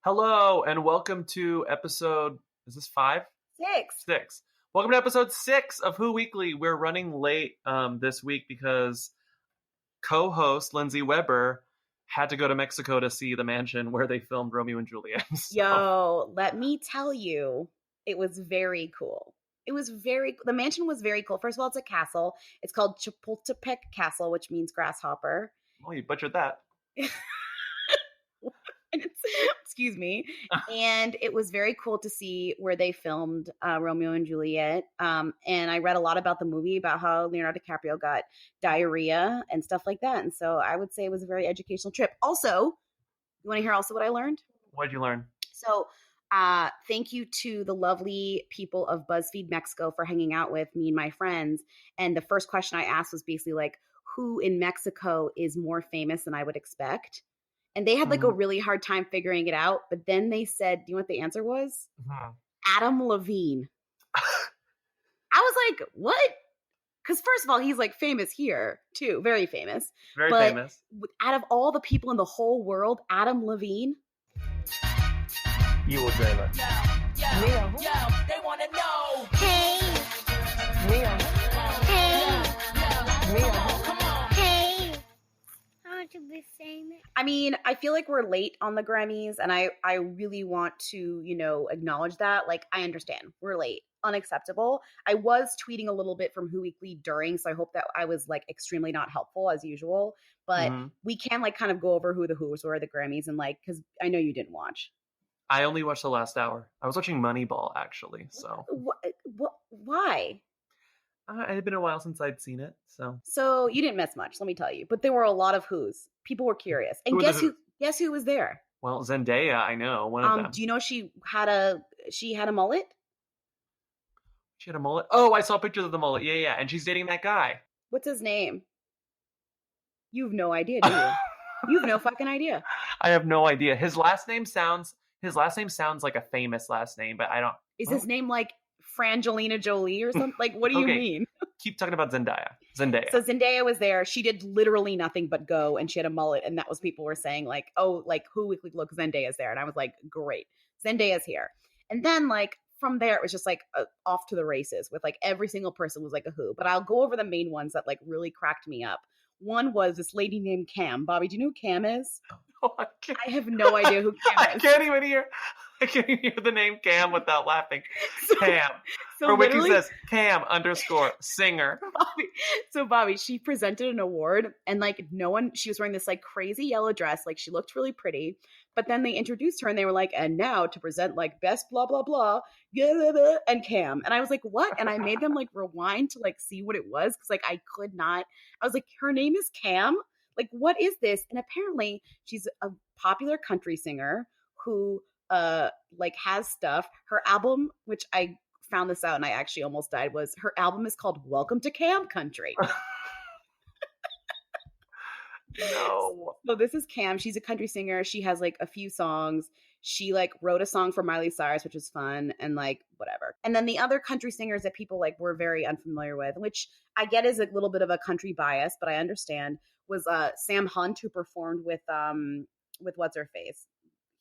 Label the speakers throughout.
Speaker 1: Hello and welcome to episode, is this 5?
Speaker 2: 6.
Speaker 1: 6. Welcome to episode 6 of Who Weekly. We're running late this week because co-host Lindsay Weber had to go to Mexico to see the mansion where they filmed Romeo and Juliet.
Speaker 2: Yo, let me tell you, it was very cool. The mansion was very cool. First of all, it's a castle. It's called Chapultepec Castle, which means grasshopper.
Speaker 1: Oh, you butchered that.
Speaker 2: Excuse me. And it was very cool to see where they filmed Romeo and Juliet. And I read a lot about the movie, about how Leonardo DiCaprio got diarrhea and stuff like that. And so I would say it was a very educational trip. Also, you want to hear also what I learned?
Speaker 1: What did you learn?
Speaker 2: So thank you to the lovely people of BuzzFeed Mexico for hanging out with me and my friends. And the first question I asked was basically like, who in Mexico is more famous than I would expect? And they had like a really hard time figuring it out. But then they said, do you know what the answer was? Adam Levine. I was like, what? Because first of all, he's like famous here too. Very famous.
Speaker 1: Very famous.
Speaker 2: Out of all the people in the whole world, Adam Levine.
Speaker 1: You will dream it.
Speaker 3: Yo, they want to know.
Speaker 4: Hey.
Speaker 3: Mia.
Speaker 4: Hey.
Speaker 3: Mia. Come on.
Speaker 4: Hey. I want to be famous.
Speaker 2: I mean, I feel like we're late on the Grammys, and I really want to, acknowledge that. Like, I understand. We're late. Unacceptable. I was tweeting a little bit from Who Weekly during, so I hope that I was, like, extremely not helpful, as usual. But we can, like, kind of go over who the Who's were at the Grammys, and, like, because I know you didn't watch.
Speaker 1: I only watched the last hour. I was watching Moneyball, actually, so.
Speaker 2: Why?
Speaker 1: It had been a while since I'd seen it, so.
Speaker 2: So you didn't miss much, let me tell you. But there were a lot of Who's. People were curious. And guess who was there?
Speaker 1: Well, Zendaya, I know, one of them.
Speaker 2: Do you know she had a mullet?
Speaker 1: She had a mullet? Oh, I saw pictures of the mullet. Yeah. And she's dating that guy.
Speaker 2: What's his name? You have no idea, do you? You have no fucking idea.
Speaker 1: I have no idea. His last name sounds like a famous last name, but I don't.
Speaker 2: Is his name like Frangelina Jolie or something? Like, what do you mean?
Speaker 1: Keep talking about Zendaya.
Speaker 2: So Zendaya was there. She did literally nothing but go, and she had a mullet, and that was people were saying like, oh, like Who Weekly, look, Zendaya's there, and I was like, great, Zendaya's here. And then like from there, it was just like off to the races with like every single person was like a Who. But I'll go over the main ones that like really cracked me up. One was this lady named Cam. Bobby, do you know who Cam is?
Speaker 1: Oh,
Speaker 2: I have no idea who Cam is.
Speaker 1: I can't even hear the name Cam without laughing. Cam.
Speaker 2: So
Speaker 1: For which he says Cam _ singer.
Speaker 2: Bobby, she presented an award and like she was wearing this like crazy yellow dress. Like she looked really pretty. But then they introduced her and they were like, and now to present like best blah, blah, blah, and Cam. And I was like, what? And I made them like rewind to like see what it was. Cause like I could not, I was like, her name is Cam. Like, what is this? And apparently she's a popular country singer who like has stuff. Her album, which I found this out and I actually almost died, was her album is called Welcome to Cam Country.
Speaker 1: No.
Speaker 2: So this is Cam. She's a country singer. She has like a few songs. She like wrote a song for Miley Cyrus, which was fun and like whatever. And then the other country singers that people like were very unfamiliar with, which I get is a little bit of a country bias, but I understand, was Sam Hunt, who performed with what's her face?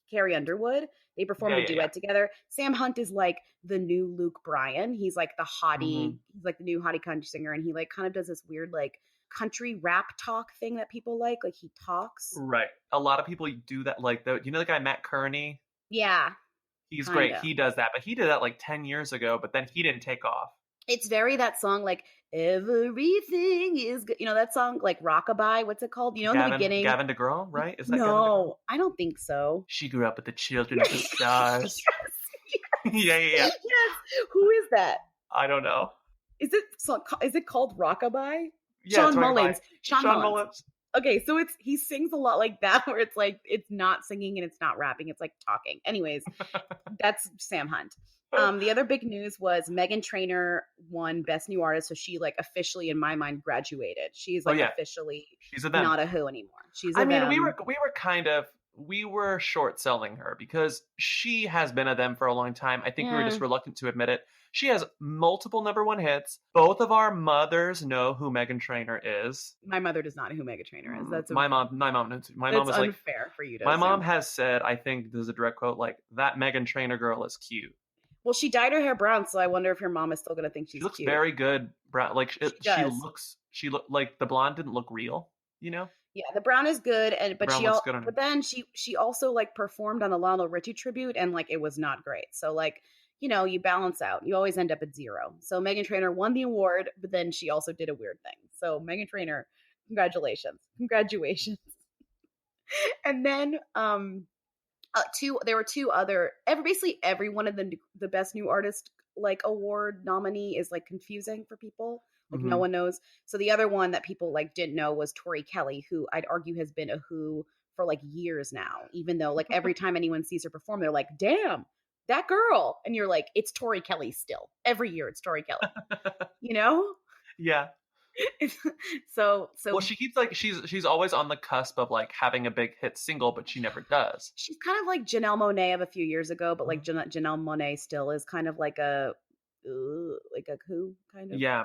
Speaker 2: Carrie Underwood. They performed a duet together. Sam Hunt is like the new Luke Bryan. He's like the hottie. He's like the new hottie country singer. And he like kind of does this weird like country rap talk thing that people like he talks.
Speaker 1: Right. A lot of people do that. Like you know the guy Matt Kearney?
Speaker 2: Yeah.
Speaker 1: He's great. He does that. But he did that like 10 years ago, but then he didn't take off.
Speaker 2: It's very that song like everything is good. You know that song like Rockabye? What's it called? You know, in the beginning.
Speaker 1: Gavin DeGraw, right? Is that
Speaker 2: No, I don't think so.
Speaker 1: She grew up with the children of the stars.
Speaker 2: Yes.
Speaker 1: Yeah.
Speaker 2: Yes. Who is that?
Speaker 1: I don't know.
Speaker 2: Is it called Rockabye?
Speaker 1: Yeah,
Speaker 2: Sean Mullins. Sean Mullins. Okay, so he sings a lot like that, where it's like it's not singing and it's not rapping, it's like talking. Anyways, that's Sam Hunt. The other big news was Meghan Trainor won Best New Artist, so she like officially, in my mind, graduated. She's like officially
Speaker 1: she's a them.
Speaker 2: Not a Who anymore. She's a
Speaker 1: I mean,
Speaker 2: them.
Speaker 1: we were kind of we were short selling her because she has been a them for a long time. I think we were just reluctant to admit it. She has multiple #1 hits. Both of our mothers know who Meghan Trainor is.
Speaker 2: My mother does not know who Meghan Trainor is. That's
Speaker 1: my mom knows. My mom was
Speaker 2: unfair for you to
Speaker 1: My
Speaker 2: assume.
Speaker 1: mom has said, I think this is a direct quote, like, that Meghan Trainor girl is cute.
Speaker 2: Well, she dyed her hair brown, so I wonder if your mom is still going to think she's
Speaker 1: She looks
Speaker 2: cute.
Speaker 1: very good brown. Like
Speaker 2: She
Speaker 1: looked like the blonde didn't look real, you know?
Speaker 2: Yeah, the brown is good, but then she also like performed on the Lionel Richie tribute, and like it was not great. So like, you know, you balance out. You always end up at 0. So Meghan Trainor won the award, but then she also did a weird thing. So Meghan Trainor, congratulations. And then there were 2 other. Basically every one of the best new artist like award nominee is like confusing for people. Like no one knows. So the other one that people like didn't know was Tori Kelly, who I'd argue has been a Who for like years now. Even though like every time anyone sees her perform, they're like, "Damn, that girl!" And you're like, "It's Tori Kelly still. Every year it's Tori Kelly." You know?
Speaker 1: Yeah.
Speaker 2: So
Speaker 1: well, she keeps like she's always on the cusp of like having a big hit single, but she never does.
Speaker 2: She's kind of like Janelle Monáe of a few years ago, but like Janelle Monáe still is kind of like a Who kind of.
Speaker 1: Yeah,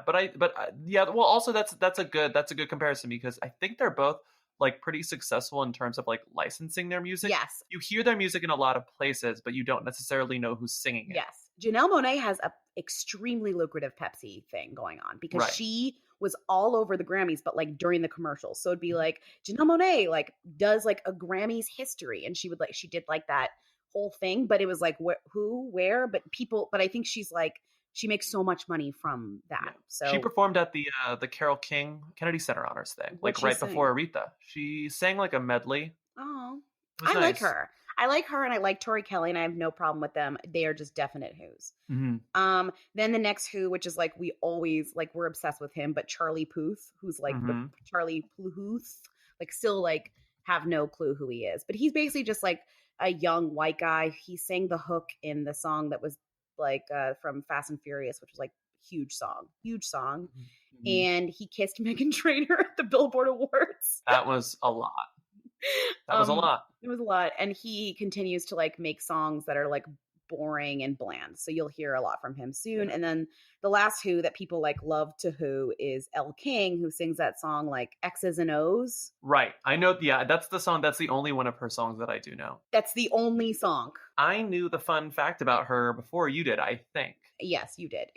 Speaker 1: yeah. Well, also that's a good comparison because I think they're both like pretty successful in terms of like licensing their music.
Speaker 2: Yes,
Speaker 1: you hear their music in a lot of places, but you don't necessarily know who's singing it.
Speaker 2: Yes, Janelle Monáe has a extremely lucrative Pepsi thing going on because she was all over the Grammys, but like during the commercials. So it'd be like Janelle Monáe like does like a Grammys history, and she did like that whole thing, but it was like where, but I think she makes so much money from that. Yeah. So
Speaker 1: she performed at the Carole King Kennedy Center Honors thing, like right before Aretha. She sang like a medley.
Speaker 2: Oh, I like her. I like her, and I like Tori Kelly, and I have no problem with them. They are just definite Who's.
Speaker 1: Mm-hmm.
Speaker 2: Then the next Who, which is like we're obsessed with him, but Charlie Puth, who's like the Charlie Puth, like still like have no clue who he is, but he's basically just like a young white guy. He sang the hook in the song that was like from Fast and Furious, which was like huge song, and he kissed Meghan Trainor at the Billboard Awards.
Speaker 1: That was a lot. It was a lot,
Speaker 2: and he continues to like make songs that are like boring and bland, so you'll hear a lot from him soon. And then the last Who that people like love to Who is Elle King, who sings that song like X's and O's.
Speaker 1: Right, I know. Yeah, that's the song. That's the only one of her songs that I do know.
Speaker 2: That's the only song.
Speaker 1: I knew the fun fact about her before you did, I think.
Speaker 2: Yes, you did.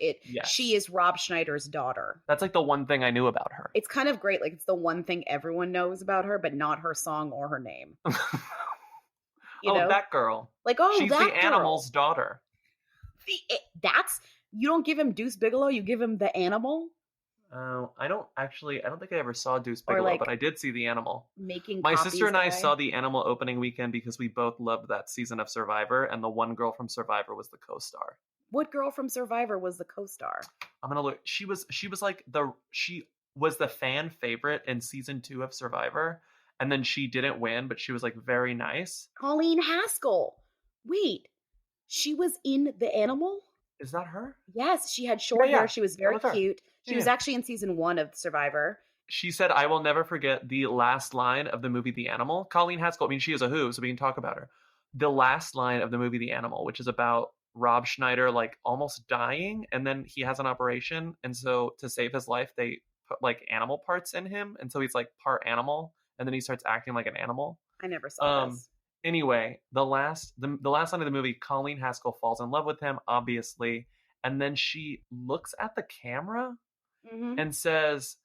Speaker 2: She is Rob Schneider's daughter.
Speaker 1: That's like the one thing I knew about her.
Speaker 2: It's kind of great. Like it's the one thing everyone knows about her, but not her song or her name.
Speaker 1: You know? That girl.
Speaker 2: Like,
Speaker 1: she's
Speaker 2: that
Speaker 1: the
Speaker 2: girl.
Speaker 1: Animal's daughter.
Speaker 2: You don't give him Deuce Bigalow, you give him the Animal.
Speaker 1: I don't think I ever saw Deuce Bigalow,
Speaker 2: like,
Speaker 1: but I did see the Animal.
Speaker 2: My
Speaker 1: sister and I saw the Animal opening weekend because we both loved that season of Survivor, and the one girl from Survivor was the co-star.
Speaker 2: What girl from Survivor was the co-star?
Speaker 1: I'm gonna look. She was the fan favorite in season 2 of Survivor, and then she didn't win, but she was like very nice.
Speaker 2: Colleen Haskell. Wait, she was in the Animal?
Speaker 1: Is that her?
Speaker 2: Yes, she had short hair. She was very cute. She was actually in season 1 of Survivor.
Speaker 1: She said, "I will never forget the last line of the movie The Animal." Colleen Haskell, I mean, she is a Who, so we can talk about her. The last line of the movie The Animal, which is about Rob Schneider like almost dying, and then he has an operation, and so to save his life, they put like animal parts in him, and so he's like part animal, and then he starts acting like an animal.
Speaker 2: I never saw this.
Speaker 1: Anyway, the last line of the movie, Colleen Haskell falls in love with him, obviously, and then she looks at the camera and says,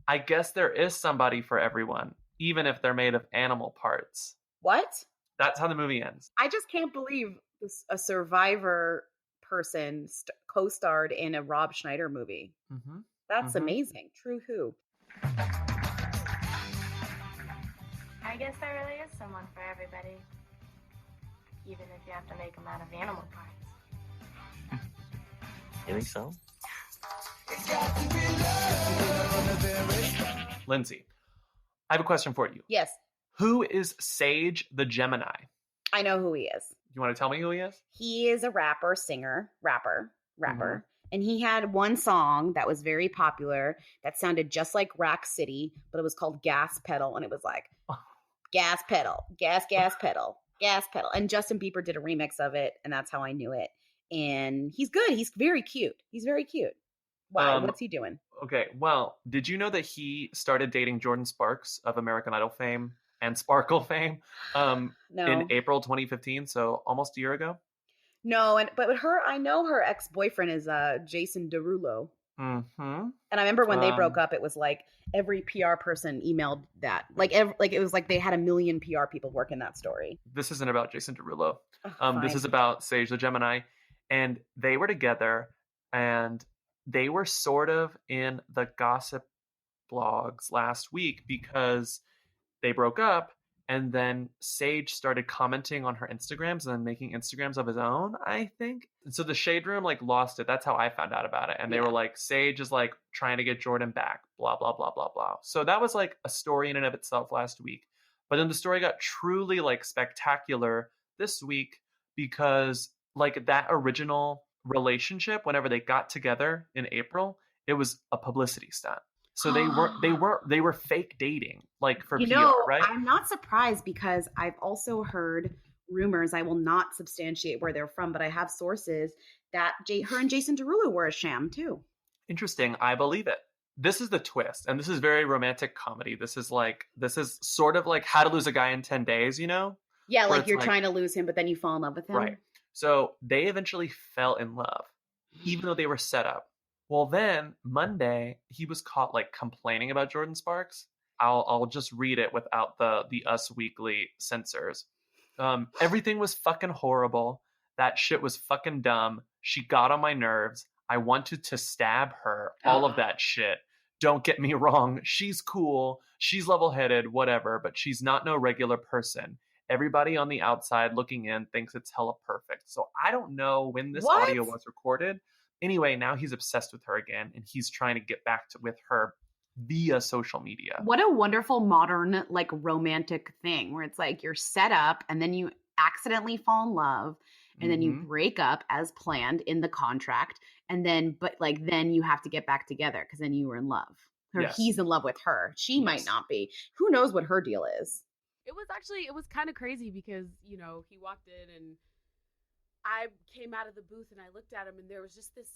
Speaker 1: "I guess there is somebody for everyone, even if they're made of animal parts."
Speaker 2: What?
Speaker 1: That's how the movie ends.
Speaker 2: I just can't believe a Survivor person co-starred in a Rob Schneider movie. That's amazing. True Who.
Speaker 5: I guess there really is someone for everybody, even if you have to make them out of animal parts.
Speaker 6: You think so?
Speaker 1: Lindsay, I have a question for you.
Speaker 2: Yes.
Speaker 1: Who is Sage the Gemini?
Speaker 2: I know who he is.
Speaker 1: You want to tell me who he is?
Speaker 2: He is a rapper. And he had one song that was very popular that sounded just like Rack City, but it was called Gas Pedal. And it was like, gas pedal, gas pedal, gas pedal. And Justin Bieber did a remix of it, and that's how I knew it. And he's good. He's very cute. He's very cute. Why? What's he doing?
Speaker 1: Okay, well, did you know that he started dating Jordin Sparks of American Idol fame and Sparkle fame
Speaker 2: No.
Speaker 1: in April 2015, so almost a year ago?
Speaker 2: No, but her, I know her ex-boyfriend is Jason Derulo.
Speaker 1: Mm-hmm.
Speaker 2: And I remember when they broke up, it was like every PR person emailed that. Like it was like they had 1 million PR people working that story.
Speaker 1: This isn't about Jason Derulo.
Speaker 2: Oh,
Speaker 1: This is about Sage the Gemini. And they were together, and they were sort of in the gossip blogs last week because they broke up, and then Sage started commenting on her Instagrams and then making Instagrams of his own, I think. And so the Shade Room like lost it. That's how I found out about it. And they were like, Sage is like trying to get Jordan back, blah, blah, blah, blah, blah. So that was like a story in and of itself last week. But then the story got truly like spectacular this week because like that original relationship, whenever they got together in April, it was a publicity stunt. So they were fake dating, like for PR, right?
Speaker 2: I'm not surprised because I've also heard rumors. I will not substantiate where they're from, but I have sources that her and Jason Derulo were a sham too.
Speaker 1: Interesting. I believe it. This is the twist, and this is very romantic comedy. This is sort of like How to Lose a Guy in 10 Days, you know?
Speaker 2: Yeah, like you're trying to lose him, but then you fall in love with him.
Speaker 1: Right. So they eventually fell in love, even though they were set up. Well, then Monday, he was caught like complaining about Jordin Sparks. I'll just read it without the Us Weekly censors. Everything was fucking horrible. That shit was fucking dumb. She got on my nerves. I wanted to stab her. All of that shit. Don't get me wrong. She's cool. She's level-headed, whatever, but she's not no regular person. Everybody on the outside looking in thinks it's hella perfect. So I don't know when this audio was recorded. Anyway, now he's obsessed with her again, and he's trying to get back with her via social media.
Speaker 2: What a wonderful modern, like, romantic thing where it's like you're set up and then you accidentally fall in love and then you break up as planned in the contract. And then, then you have to get back together because then you were in love. Or he's in love with her. She might not be. Who knows what her deal is?
Speaker 7: It was kind of crazy because, you know, he walked in and I came out of the booth and I looked at him and there was just this,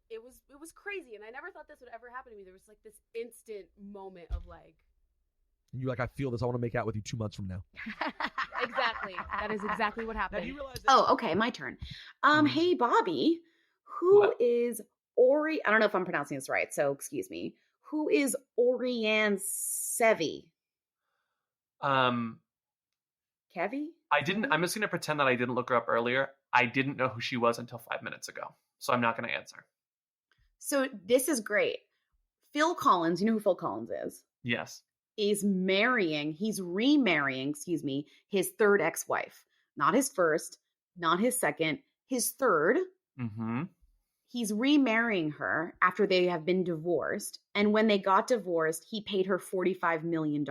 Speaker 7: it was crazy. And I never thought this would ever happen to me. There was like this instant moment of like.
Speaker 8: And you're like, I feel this. I want to make out with you 2 months from now.
Speaker 7: Exactly. That is exactly what happened.
Speaker 8: Now, do you realize that-
Speaker 2: Oh, okay. My turn. Hey, Bobby, who is Ori? I don't know if I'm pronouncing this right, so excuse me. Who is Orianne Sevi? Kevi?
Speaker 1: I'm just going to pretend that I didn't look her up earlier. I didn't know who she was until 5 minutes ago. So I'm not going to answer.
Speaker 2: So this is great. Phil Collins, you know who Phil Collins is?
Speaker 1: Yes.
Speaker 2: He's remarrying, his third ex-wife. Not his first, not his second, his third.
Speaker 1: Mm-hmm.
Speaker 2: He's remarrying her after they have been divorced. And when they got divorced, he paid her $45 million.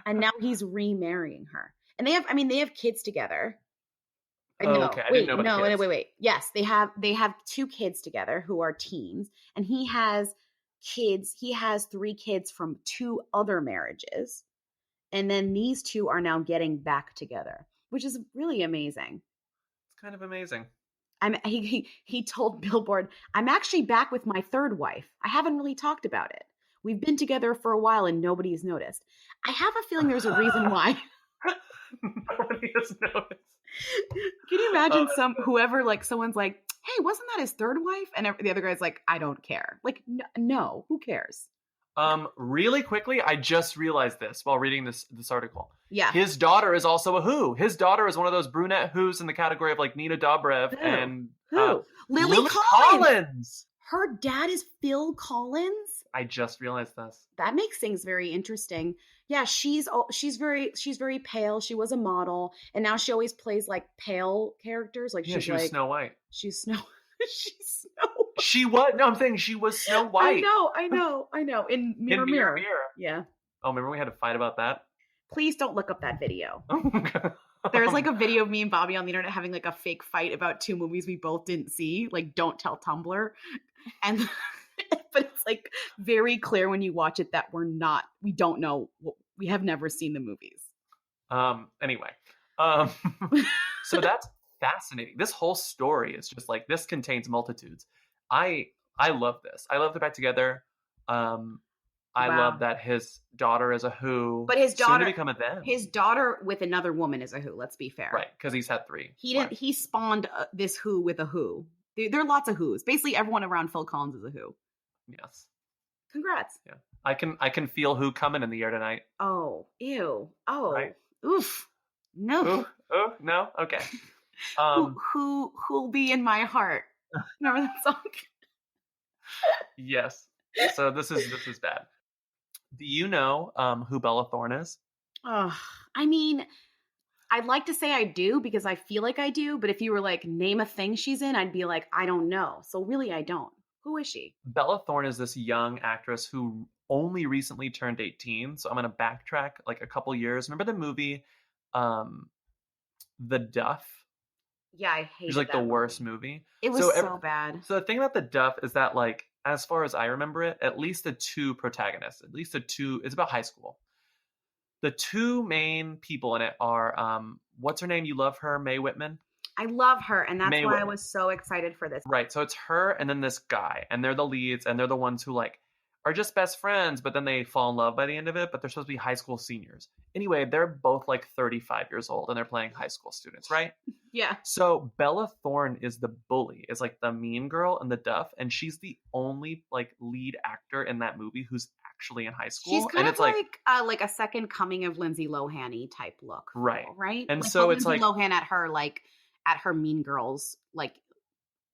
Speaker 2: And now he's remarrying her. And they have kids together.
Speaker 1: Oh, okay. I didn't know about the kids.
Speaker 2: Wait. Yes, they have 2 kids together who are teens. And he has kids. He has 3 kids from 2 other marriages. And then these 2 are now getting back together, which is really amazing.
Speaker 1: It's kind of amazing.
Speaker 2: He told Billboard, I'm actually back with my third wife. I haven't really talked about it. We've been together for a while and nobody's noticed. I have a feeling there's a reason why.
Speaker 1: Nobody has noticed.
Speaker 2: Can you imagine someone's like, hey, wasn't that his third wife? And the other guy's like, I don't care. Like, no, who cares?
Speaker 1: Really quickly, I just realized this while reading this article.
Speaker 2: Yeah.
Speaker 1: His daughter is also a Who. His daughter is one of those brunette Who's in the category of like Nina Dobrev and
Speaker 2: Lily
Speaker 1: Collins.
Speaker 2: Her dad is Phil Collins.
Speaker 1: I just realized this.
Speaker 2: That makes things very interesting. Yeah, she's very pale. She was a model, and now she always plays like pale characters. Like
Speaker 1: she was Snow White.
Speaker 2: She's Snow. She's Snow White.
Speaker 1: She was. No, I'm saying she was Snow White.
Speaker 2: I know. In Mirror. Yeah.
Speaker 1: Oh, remember we had to fight about that?
Speaker 2: Please don't look up that video.
Speaker 1: Oh,
Speaker 2: There's like a video of me and Bobby on the internet having like a fake fight about 2 movies we both didn't see. Like, don't tell Tumblr. And but it's like very clear when you watch it that we don't know We have never seen the movies.
Speaker 1: Anyway, so that's fascinating. This whole story is just like, this contains multitudes. I love this. I love they're back together. I
Speaker 2: Wow.
Speaker 1: love that his daughter is a who,
Speaker 2: But his
Speaker 1: soon
Speaker 2: daughter,
Speaker 1: to become a them.
Speaker 2: his daughter with another woman is a who. Let's be fair,
Speaker 1: Right, because he's had 3.
Speaker 2: He didn't. He spawned this who with a who. There are lots of who's. Basically, everyone around Phil Collins is a who.
Speaker 1: Yes.
Speaker 2: Congrats.
Speaker 1: Yeah. I can feel who coming in the air tonight.
Speaker 2: Oh, ew. Oh,
Speaker 1: Right.
Speaker 2: oof. No.
Speaker 1: Oh, no? Okay.
Speaker 2: Who'll be in my heart? Remember that song?
Speaker 1: Yes. So this is bad. Do you know who Bella Thorne is?
Speaker 2: Oh, I mean, I'd like to say I do because I feel like I do, but if you were like, name a thing she's in, I'd be like, I don't know. So really, I don't. Who is she?
Speaker 1: Bella Thorne is this young actress who only recently turned 18. So I'm going to backtrack like a couple years. Remember the movie The Duff?
Speaker 2: Yeah, I hate
Speaker 1: It's like the worst movie.
Speaker 2: It was so bad.
Speaker 1: So the thing about The Duff is that, like, as far as I remember it, at least the 2 protagonists, it's about high school. The 2 main people in it are, what's her name? You love her, Mae Whitman?
Speaker 2: I love her, and that's
Speaker 1: Mae
Speaker 2: why I
Speaker 1: Whitman.
Speaker 2: was so excited for this.
Speaker 1: Right, so it's her and then this guy, and they're the leads, and they're the ones who, like, are just best friends, but then they fall in love by the end of it, but they're supposed to be high school seniors. Anyway, they're both like 35 years old, and they're playing high school students, right?
Speaker 2: Yeah.
Speaker 1: So Bella Thorne is the bully, is like the mean girl in The Duff, and she's the only like lead actor in that movie who's actually in high school.
Speaker 2: She's kind
Speaker 1: and
Speaker 2: of
Speaker 1: it's
Speaker 2: like a second coming of Lindsay Lohan-y type look.
Speaker 1: Right.
Speaker 2: Right?
Speaker 1: And
Speaker 2: like
Speaker 1: so
Speaker 2: the
Speaker 1: it's
Speaker 2: Lindsay
Speaker 1: like
Speaker 2: Lohan at her Mean Girls like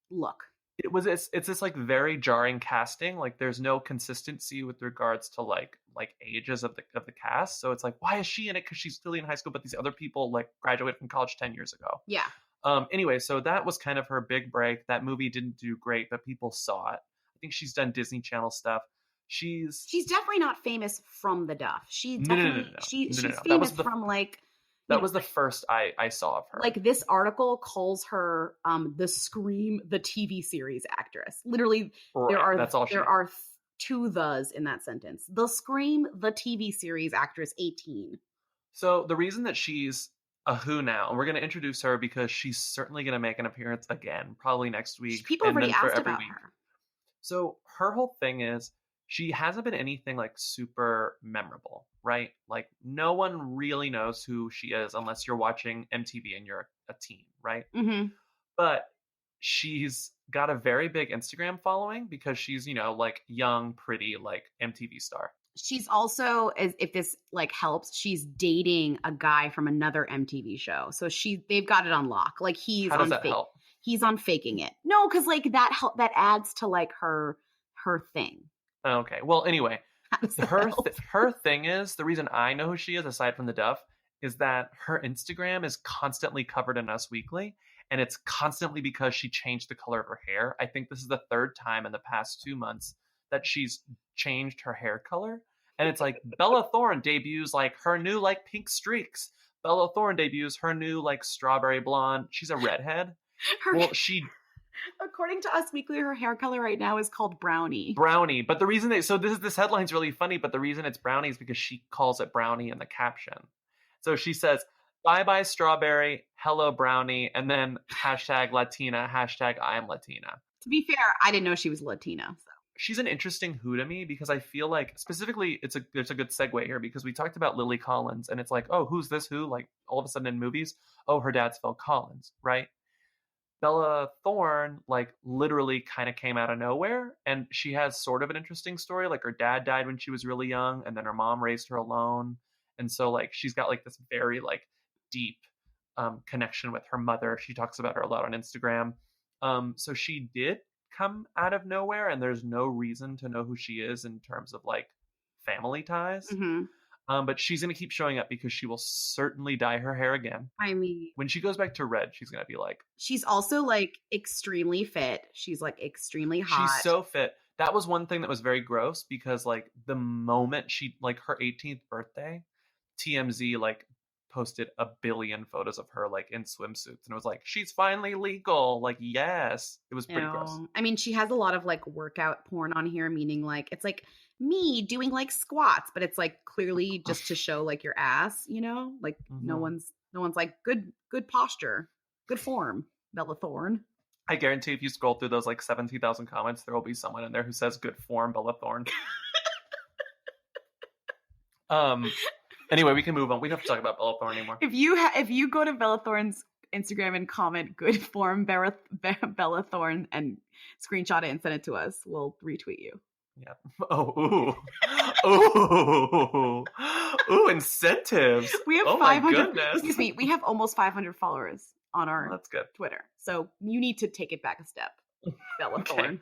Speaker 2: look.
Speaker 1: it's this like very jarring casting. Like there's no consistency with regards to like ages of the cast. So it's like, why is she in it? Because she's still in high school, but these other people like graduated from college 10 years ago.
Speaker 2: Yeah.
Speaker 1: Anyway, so that was kind of her big break. That movie didn't do great, but people saw it. I think she's done Disney Channel stuff. She's
Speaker 2: definitely not famous from The Duff. She
Speaker 1: No.
Speaker 2: definitely she's
Speaker 1: That was
Speaker 2: famous
Speaker 1: the-
Speaker 2: from like
Speaker 1: that was the first I saw of her.
Speaker 2: like this article calls her the Scream the TV series actress. Literally,
Speaker 1: Right, that's all she
Speaker 2: there
Speaker 1: is.
Speaker 2: are 2 thes in that sentence. The Scream the TV series actress 18.
Speaker 1: So the reason that she's a who now, and we're going to introduce her because she's certainly going to make an appearance again, probably next week.
Speaker 2: People have
Speaker 1: and
Speaker 2: already
Speaker 1: then for
Speaker 2: asked
Speaker 1: every
Speaker 2: about
Speaker 1: week.
Speaker 2: her.
Speaker 1: So her whole thing is she hasn't been anything like super memorable, right? Like no one really knows who she is unless you're watching MTV and you're a teen, right?
Speaker 2: Mm-hmm.
Speaker 1: But she's got a very big Instagram following because she's, like young, pretty, like MTV star.
Speaker 2: She's also, as if this like helps, she's dating a guy from another MTV show. So they've got it on lock. Like he's
Speaker 1: How does
Speaker 2: on
Speaker 1: that help?
Speaker 2: He's on faking it. No, because like that adds to like her thing.
Speaker 1: Okay. Well, anyway,
Speaker 2: How does that
Speaker 1: her
Speaker 2: help?
Speaker 1: her thing is, the reason I know who she is, aside from the Duff, is that her Instagram is constantly covered in Us Weekly, and it's constantly because she changed the color of her hair. I think this is the 3rd time in the past 2 months that she's changed her hair color, and it's like Bella Thorne debuts like her new like pink streaks. Bella Thorne debuts her new like strawberry blonde. She's a redhead. Well,
Speaker 2: According to Us Weekly, her hair color right now is called brownie.
Speaker 1: Brownie. But the reason this headline's really funny, but the reason it's brownie is because she calls it brownie in the caption. So she says, bye strawberry, hello brownie, and then hashtag Latina, hashtag I am Latina.
Speaker 2: To be fair, I didn't know she was Latina. So.
Speaker 1: She's an interesting who to me because I feel like specifically there's a good segue here because we talked about Lily Collins and it's like, oh, who's this who? Like all of a sudden in movies, oh, her dad's Phil Collins, right? Bella Thorne, like, literally kind of came out of nowhere, and she has sort of an interesting story. Like, her dad died when she was really young, and then her mom raised her alone, and so, like, she's got, like, this very, like, deep connection with her mother. She talks about her a lot on Instagram. So she did come out of nowhere, and there's no reason to know who she is in terms of, like, family ties.
Speaker 2: Mm-hmm.
Speaker 1: But she's going to keep showing up because she will certainly dye her hair again.
Speaker 2: I mean,
Speaker 1: When she goes back to red, she's going to be like...
Speaker 2: she's also like extremely fit. She's like extremely hot.
Speaker 1: She's so fit. That was one thing that was very gross because like the moment she, like her 18th birthday, TMZ like posted a billion photos of her like in swimsuits, and it was like, she's finally legal. Like, yes, it was pretty gross.
Speaker 2: I mean, she has a lot of like workout porn on here, meaning like it's like me doing like squats, but it's like clearly just to show like your ass, you know? Like no one's like good posture, good form, Bella Thorne.
Speaker 1: I guarantee if you scroll through those like 17,000 comments, there will be someone in there who says good form, Bella Thorne. Anyway, we can move on. We don't have to talk about Bella Thorne anymore.
Speaker 2: If you go to Bella Thorne's Instagram and comment good form Bella Thorne and screenshot it and send it to us, we'll retweet you.
Speaker 1: Yeah. Oh, ooh, incentives.
Speaker 2: We have
Speaker 1: oh
Speaker 2: 500. Excuse me. We have almost 500 followers on our
Speaker 1: that's good.
Speaker 2: Twitter. So you need to take it back a step, Bella Thorne.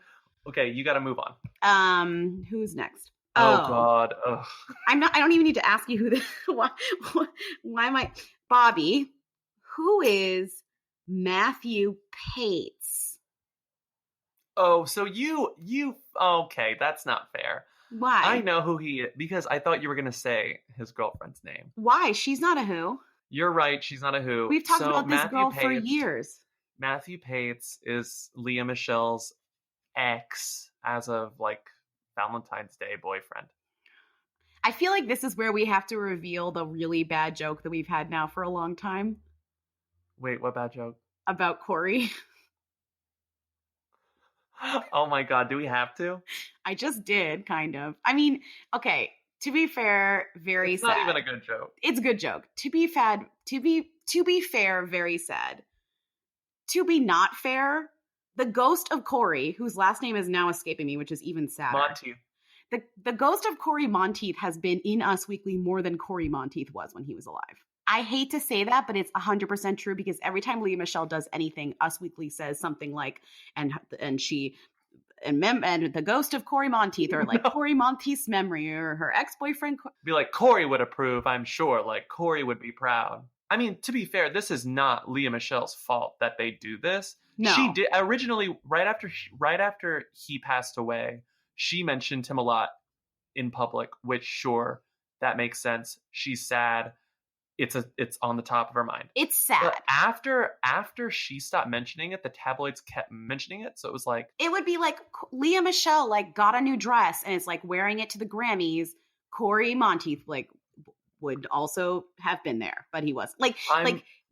Speaker 1: Okay, you got to move on.
Speaker 2: Who's next?
Speaker 1: Oh God. Ugh.
Speaker 2: I don't even need to ask you who this. Why am I Bobby? Who is Matthew Pates?
Speaker 1: Oh, so you okay, that's not fair.
Speaker 2: Why?
Speaker 1: I know who he is because I thought you were going to say his girlfriend's name.
Speaker 2: Why? She's not a who.
Speaker 1: You're right, she's not a who.
Speaker 2: We've talked
Speaker 1: So
Speaker 2: about this
Speaker 1: Matthew
Speaker 2: girl
Speaker 1: Pates,
Speaker 2: for years.
Speaker 1: Matthew Pates is Leah Michelle's ex as of like Valentine's Day boyfriend.
Speaker 2: I feel like this is where we have to reveal the really bad joke that we've had now for a long time.
Speaker 1: Wait, what bad joke?
Speaker 2: About Corey.
Speaker 1: Oh my God, do we have to?
Speaker 2: I just did, kind of. I mean, okay, to be fair, very
Speaker 1: it's
Speaker 2: sad.
Speaker 1: It's not even a good joke.
Speaker 2: It's a good joke. To be fair, very sad. To be not fair, the ghost of Corey, whose last name is now escaping me, which is even sadder.
Speaker 1: Monteith.
Speaker 2: The ghost of Corey Monteith has been in Us Weekly more than Corey Monteith was when he was alive. I hate to say that, but it's 100% true because every time Leah Michelle does anything, Us Weekly says something like, and the ghost of Corey Monteith, or like Corey Monteith's memory, or her ex-boyfriend.
Speaker 1: Be like, Corey would approve, I'm sure. Like, Corey would be proud. I mean, to be fair, this is not Leah Michelle's fault that they do this.
Speaker 2: No.
Speaker 1: She did originally, right after he passed away, she mentioned him a lot in public, which sure, that makes sense. She's sad. It's on the top of her mind.
Speaker 2: It's sad.
Speaker 1: But after she stopped mentioning it, the tabloids kept mentioning it. So it was like,
Speaker 2: it would be like Leah Michelle like got a new dress and it's like wearing it to the Grammys. Corey Monteith like would also have been there, but he wasn't. Like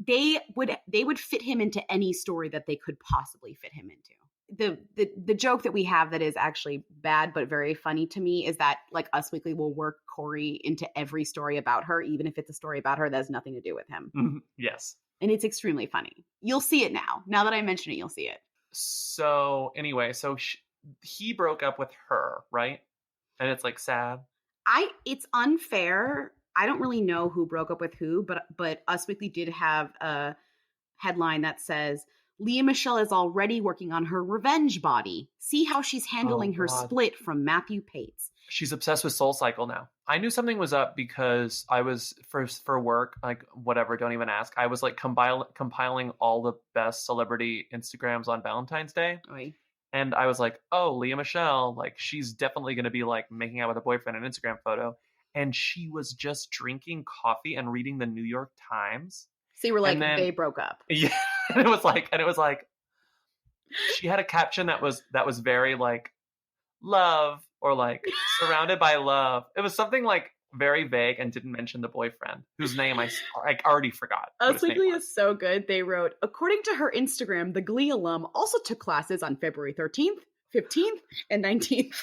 Speaker 2: they would fit him into any story that they could possibly fit him into. The joke that we have that is actually bad but very funny to me is that like Us Weekly will work Corey into every story about her, even if it's a story about her that has nothing to do with him.
Speaker 1: Mm-hmm. Yes.
Speaker 2: And it's extremely funny. You'll see it now. Now that I mention it, you'll see it.
Speaker 1: So anyway, he broke up with her, right? And it's like sad.
Speaker 2: It's unfair. I don't really know who broke up with who, but Us Weekly did have a headline that says, Leah Michelle is already working on her revenge body. See how she's handling her split from Matthew Pates.
Speaker 1: She's obsessed with SoulCycle now. I knew something was up because I was for work, like whatever, don't even ask. I was like compiling all the best celebrity Instagrams on Valentine's Day.
Speaker 2: Oy.
Speaker 1: And I was like, oh, Leah Michelle, like she's definitely going to be like making out with a boyfriend in an Instagram photo. And she was just drinking coffee and reading the New York Times.
Speaker 2: So you were like, they broke up.
Speaker 1: Yeah. And it was like, she had a caption that was very like love or like surrounded by love. It was something like very vague and didn't mention the boyfriend whose name I already forgot.
Speaker 2: Us Weekly is so good. They wrote, according to her Instagram, the Glee alum also took classes on February 13th, 15th, and 19th.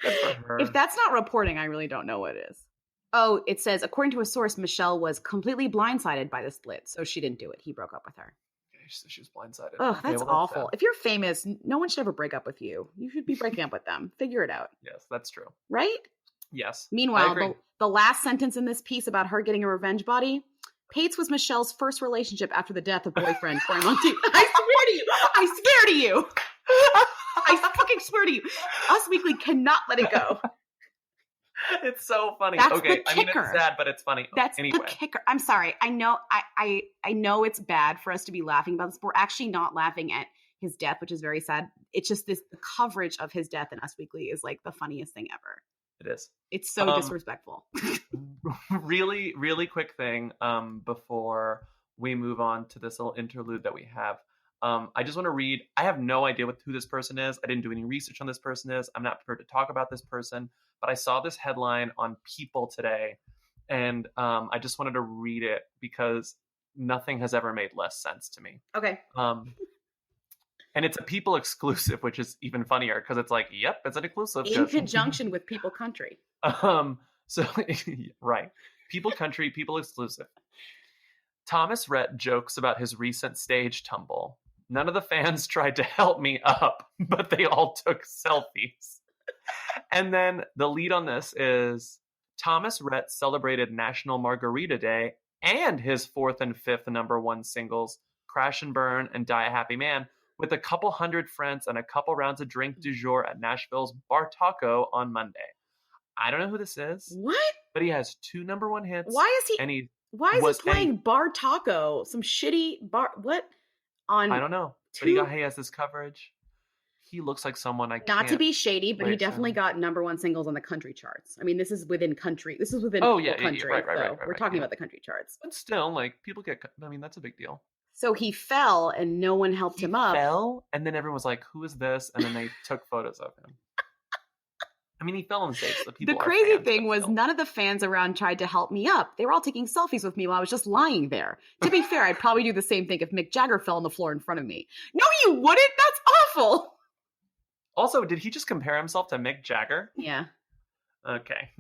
Speaker 1: Good for her.
Speaker 2: If that's not reporting, I really don't know what it is. Oh, it says, according to a source, Michelle was completely blindsided by the split, so she didn't do it. He broke up with her.
Speaker 1: She was blindsided.
Speaker 2: Oh, that's awful. If you're famous, no one should ever break up with you. You should be breaking up with them. Figure it out.
Speaker 1: Yes, that's true.
Speaker 2: Right?
Speaker 1: Yes.
Speaker 2: Meanwhile, the last sentence in this piece about her getting a revenge body, Pates was Michelle's first relationship after the death of boyfriend Corey Monteith. I swear to you. I fucking swear to you. Us Weekly cannot let it go.
Speaker 1: It's so funny.
Speaker 2: That's
Speaker 1: okay,
Speaker 2: the
Speaker 1: I mean
Speaker 2: kicker.
Speaker 1: it's sad, but it's funny.
Speaker 2: That's
Speaker 1: anyway.
Speaker 2: the kicker. I'm sorry. I know it's bad for us to be laughing about this, but we're actually not laughing at his death, which is very sad. It's just the coverage of his death in Us Weekly is like the funniest thing ever.
Speaker 1: It is.
Speaker 2: It's so disrespectful.
Speaker 1: Really, really quick thing before we move on to this little interlude that we have. I just want to read. I have no idea who this person is. I didn't do any research on this person is. I'm not prepared to talk about this person, but I saw this headline on People today, and I just wanted to read it because nothing has ever made less sense to me.
Speaker 2: Okay.
Speaker 1: And it's a People exclusive, which is even funnier because it's like, yep, it's an exclusive.
Speaker 2: In conjunction with People Country.
Speaker 1: So right. People Country, People exclusive. Thomas Rhett jokes about his recent stage tumble. None of the fans tried to help me up, but they all took selfies. And then the lead on this is Thomas Rhett celebrated National Margarita Day and his 4th and 5th #1 singles, Crash and Burn and Die a Happy Man, with a couple hundred friends and a couple rounds of drink du jour at Nashville's Bar Taco on Monday. I don't know who this is.
Speaker 2: What?
Speaker 1: But he has 2 #1 hits.
Speaker 2: Why is he?
Speaker 1: And
Speaker 2: Why is he playing Bar Taco? Some shitty bar. What? On
Speaker 1: I don't know. But he has this coverage. He looks like someone I can't.
Speaker 2: Not to be shady, but he definitely got #1 singles on the country charts. I mean, this is within country. This is within country.
Speaker 1: Right,
Speaker 2: We're talking about the country charts.
Speaker 1: But still, like, people get. I mean, that's a big deal.
Speaker 2: So he fell and no one helped him up.
Speaker 1: He fell, and then everyone was like, "Who is this?" And then they took photos of him. I mean, he fell on stage. So people
Speaker 2: the crazy thing was none of the fans around tried to help me up. They were all taking selfies with me while I was just lying there. To be fair, I'd probably do the same thing if Mick Jagger fell on the floor in front of me. No, you wouldn't. That's awful.
Speaker 1: Also, did he just compare himself to Mick Jagger?
Speaker 2: Yeah.
Speaker 1: Okay.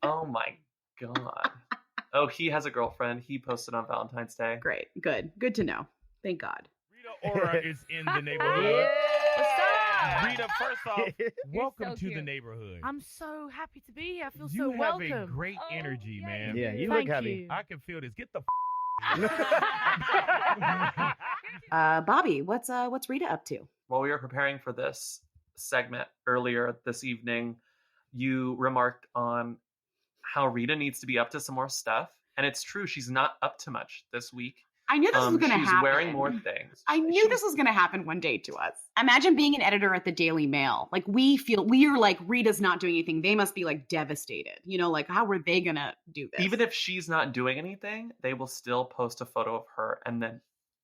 Speaker 1: Oh my God. Oh, he has a girlfriend. He posted on Valentine's Day.
Speaker 2: Great. Good to know. Thank God.
Speaker 9: Rita Ora is in the neighborhood.
Speaker 3: What's up?
Speaker 9: Rita, first off, welcome to the neighborhood.
Speaker 3: I'm so happy to be here. I feel
Speaker 9: you
Speaker 3: so
Speaker 9: have
Speaker 3: welcome.
Speaker 9: a great energy, man.
Speaker 10: Yeah, you
Speaker 3: Thank
Speaker 10: look happy.
Speaker 3: you.
Speaker 9: I can feel this. Get the
Speaker 2: Bobby, what's Rita up to?
Speaker 1: While we were preparing for this segment earlier this evening, you remarked on how Rita needs to be up to some more stuff. And it's true, she's not up to much this week.
Speaker 2: I knew this was going to happen.
Speaker 1: She's wearing more things.
Speaker 2: I knew this was going to happen one day to us. Imagine being an editor at the Daily Mail. Like, we are like, Rita's not doing anything. They must be like devastated. You know, like, how were they going to do this?
Speaker 1: Even if she's not doing anything, they will still post a photo of her and then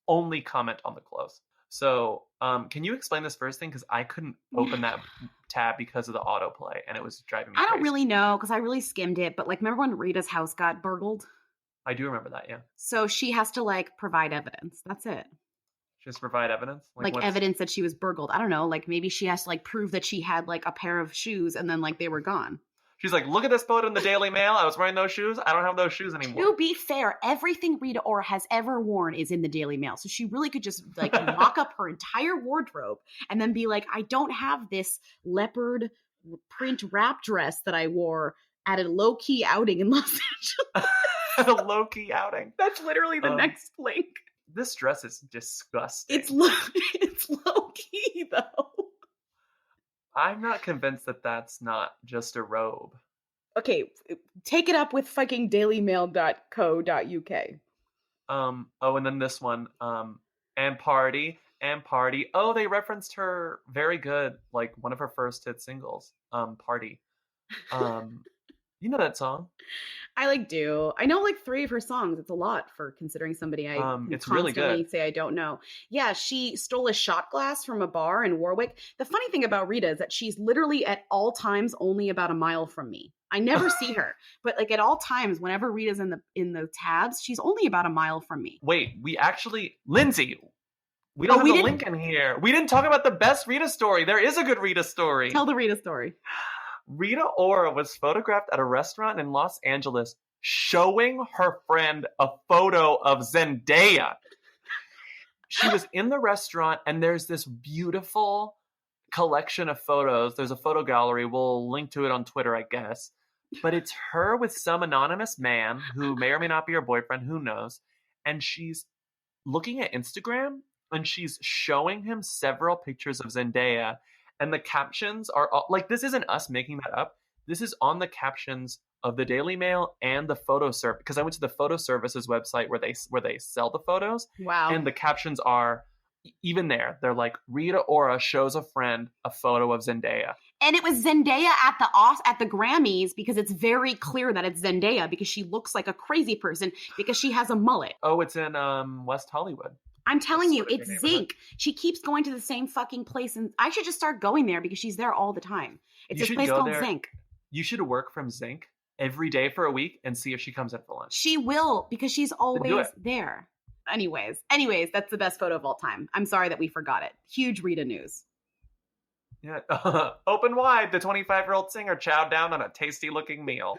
Speaker 1: only comment on the clothes. So can you explain this first thing? Because I couldn't open that tab because of the autoplay and it was driving me crazy.
Speaker 2: I don't really know because I really skimmed it. But like, remember when Rita's house got burgled?
Speaker 1: I do remember that, yeah.
Speaker 2: So she has to like provide evidence. That's it.
Speaker 1: She has to provide evidence?
Speaker 2: Like evidence that she was burgled. I don't know. Like maybe she has to like prove that she had like a pair of shoes and then like they were gone.
Speaker 1: She's like, look at this photo in the Daily Mail. I was wearing those shoes. I don't have those shoes anymore.
Speaker 2: To be fair, everything Rita Ora has ever worn is in the Daily Mail. So she really could just like mock up her entire wardrobe and then be like, I don't have this leopard print wrap dress that I wore at a low-key outing in Los Angeles.
Speaker 1: A low-key outing.
Speaker 2: That's literally the next link.
Speaker 1: This dress is disgusting.
Speaker 2: It's low-key, though.
Speaker 1: I'm not convinced that that's not just a robe.
Speaker 2: Okay, take it up with fucking dailymail.co.uk.
Speaker 1: Oh, and then this one, and party. Oh, they referenced her very good, like one of her first hit singles, Party. You know that song?
Speaker 2: I like do. I know like 3 of her songs. It's a lot for considering somebody I
Speaker 1: it's really good.
Speaker 2: Say I don't know. Yeah, she stole a shot glass from a bar in Warwick. The funny thing about Rita is that she's literally at all times only about a mile from me. I never see her, but like at all times, whenever Rita's in the tabs, she's only about a mile from me.
Speaker 1: Wait, we actually, Lindsay, we don't have the link in here. We didn't talk about the best Rita story. There is a good Rita story.
Speaker 2: Tell the Rita story.
Speaker 1: Rita Ora was photographed at a restaurant in Los Angeles showing her friend a photo of Zendaya. She was in the restaurant and there's this beautiful collection of photos. There's a photo gallery. We'll link to it on Twitter, I guess. But it's her with some anonymous man who may or may not be her boyfriend, who knows. And she's looking at Instagram and she's showing him several pictures of Zendaya. And the captions are all, like, this isn't us making that up. This is on the captions of the Daily Mail and the photo service, because I went to the photo services website where they sell the photos.
Speaker 2: Wow.
Speaker 1: And the captions are even there. They're like, Rita Ora shows a friend a photo of Zendaya.
Speaker 2: And it was Zendaya at the Grammys because it's very clear that it's Zendaya because she looks like a crazy person because she has a mullet.
Speaker 1: Oh, it's in West Hollywood.
Speaker 2: I'm telling
Speaker 1: That's
Speaker 2: you,
Speaker 1: sort of
Speaker 2: it's
Speaker 1: your neighborhood.
Speaker 2: Zinc. She keeps going to the same fucking place, and I should just start going there because she's there all the time. It's
Speaker 1: You
Speaker 2: this
Speaker 1: should
Speaker 2: place
Speaker 1: go
Speaker 2: called
Speaker 1: there.
Speaker 2: Zinc.
Speaker 1: You should work from Zinc every day for a week and see if she comes in for lunch.
Speaker 2: She will because she's
Speaker 1: do
Speaker 2: always
Speaker 1: it.
Speaker 2: there. Anyways, that's the best photo of all time. I'm sorry that we forgot it. Huge Rita news.
Speaker 1: Yeah. Open wide, the 25-year-old singer chowed down on a tasty-looking meal.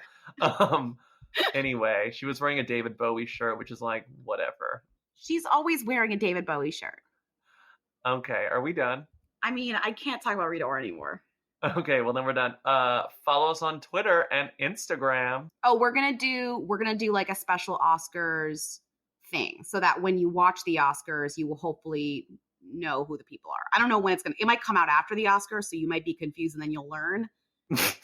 Speaker 1: Anyway, she was wearing a David Bowie shirt, which is like, whatever.
Speaker 2: She's always wearing a David Bowie shirt.
Speaker 1: Okay, are we done?
Speaker 2: I mean, I can't talk about Rita Ora anymore.
Speaker 1: Okay, well then we're done. Follow us on Twitter and Instagram.
Speaker 2: Oh, we're gonna do like a special Oscars thing so that when you watch the Oscars, you will hopefully know who the people are. I don't know when it might come out after the Oscars, so you might be confused and then you'll learn.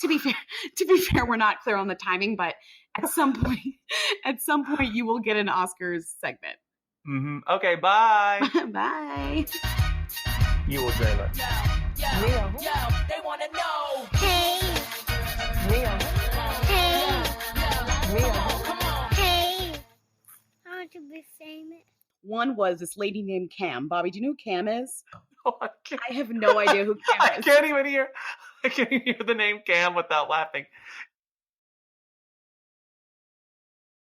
Speaker 2: To be fair, we're not clear on the timing, but at some point you will get an Oscars segment.
Speaker 1: Mm-hmm. Okay, bye.
Speaker 2: Bye.
Speaker 6: You will, Jayla.
Speaker 3: They want to know.
Speaker 4: Hey, hey, hey. I want to be famous.
Speaker 2: One was this lady named Cam. Bobby, do you know who Cam is?
Speaker 1: Oh, I can't.
Speaker 2: I have no idea who Cam
Speaker 1: I
Speaker 2: is.
Speaker 1: can't even hear the name Cam without laughing.